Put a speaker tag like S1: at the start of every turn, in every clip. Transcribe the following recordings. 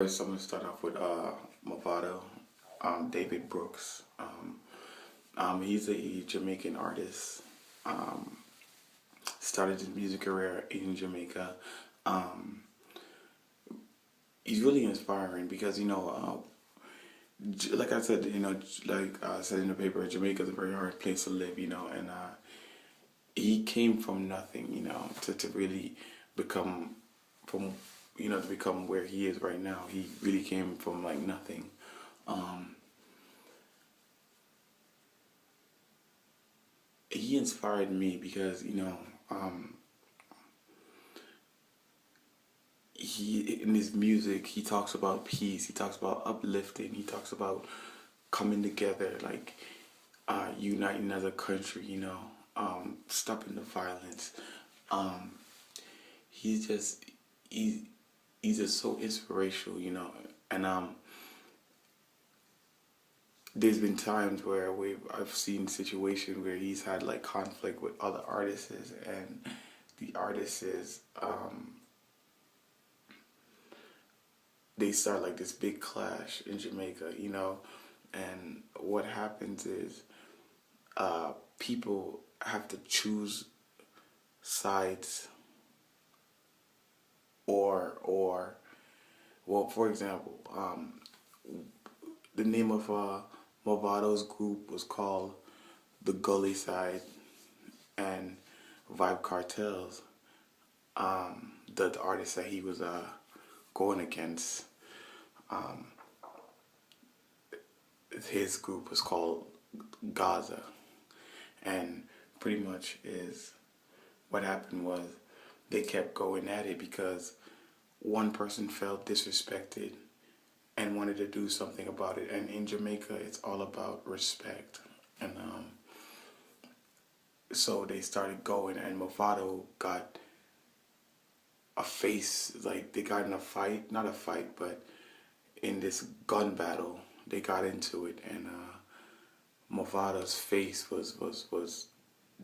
S1: First, I'm gonna start off with Movado, David Brooks. He's a Jamaican artist. Um, Started his music career in Jamaica. Um, he's really inspiring because like I said, like I said in the paper, Jamaica is a very hard place to live, and he came from nothing, to really become from to become where he is right now. He really came from like nothing. Um, he inspired me because um, he in his music he talks about peace. He talks about uplifting. He talks about coming together, like uniting as a country. Stopping the violence. Um, he's just he he's just so inspirational. And there's been times where I've seen situations where he's had like conflict with other artists, and the artists they start like this big clash in Jamaica, and what happens is people have to choose sides, or well, for example, the name of Movado's group was called the Gully Side, and Vibe Cartels, the artist that he was going against, um, his group was called Gaza, and pretty much is what happened was they kept going at it because one person felt disrespected and wanted to do something about it. And in Jamaica, it's all about respect. And so they started going, and Movado got a face, like they got in a fight, not a fight, but in this gun battle, they got into it, and Movado's face was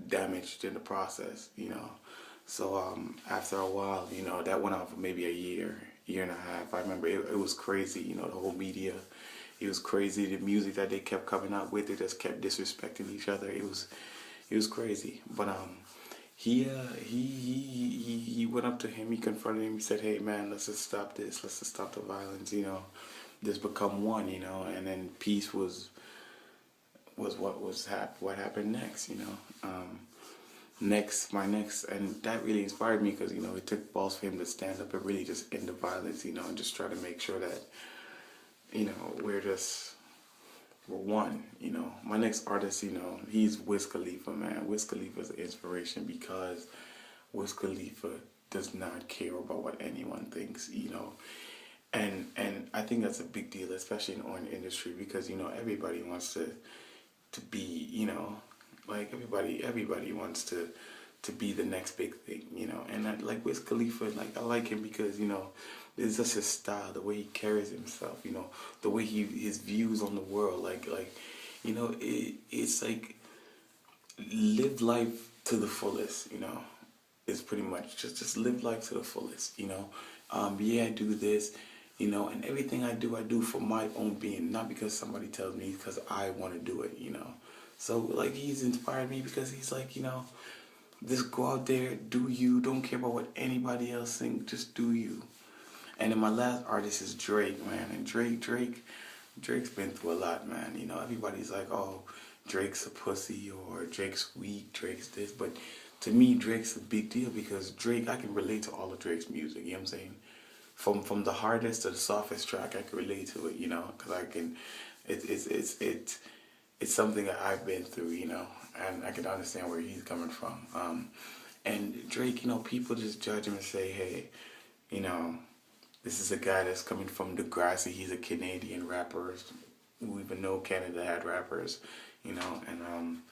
S1: damaged in the process, So after a while, that went on for maybe a year and a half. I remember it was crazy, the whole media. It was crazy. The music that they kept coming out with, they just kept disrespecting each other. It was crazy. But he went up to him. He confronted him. He said, "Hey man, let's just stop this. Let's just stop the violence. Just become one. And then peace was what happened next. And that really inspired me because it took balls for him to stand up and really just end the violence, and just try to make sure that we're one. My next artist, he's Wiz Khalifa, man. Wiz Khalifa is an inspiration because Wiz Khalifa does not care about what anyone thinks, and I think that's a big deal, especially in the oil industry, because everybody wants to be, like everybody wants to be the next big thing, and I like Wiz Khalifa. Like I like him because it's just his style, the way he carries himself, the way his views on the world, it's like live life to the fullest, It's pretty much just live life to the fullest, Yeah, I do this, and everything I do for my own being, not because somebody tells me, because I want to do it, So like he's inspired me because he's like, just go out there, do you, don't care about what anybody else thinks, just do you. And then my last artist is Drake, man. And Drake's been through a lot, man. Everybody's like, oh, Drake's a pussy, or Drake's weak, Drake's this. But to me, Drake's a big deal because Drake, I can relate to all of Drake's music, you know what I'm saying? From the hardest to the softest track, I can relate to it, because I can, it's something that I've been through, and I can understand where he's coming from. And Drake, people just judge him and say, hey, you know, this is a guy that's coming from Degrassi. He's a Canadian rapper. We even know Canada had rappers, and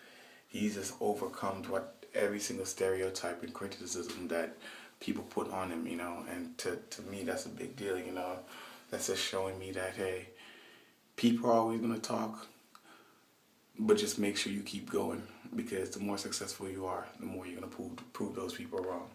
S1: he's just overcome what every single stereotype and criticism that people put on him, and to me that's a big deal, That's just showing me that, hey, people are always going to talk, but just make sure you keep going, because the more successful you are, the more you're going to prove those people wrong.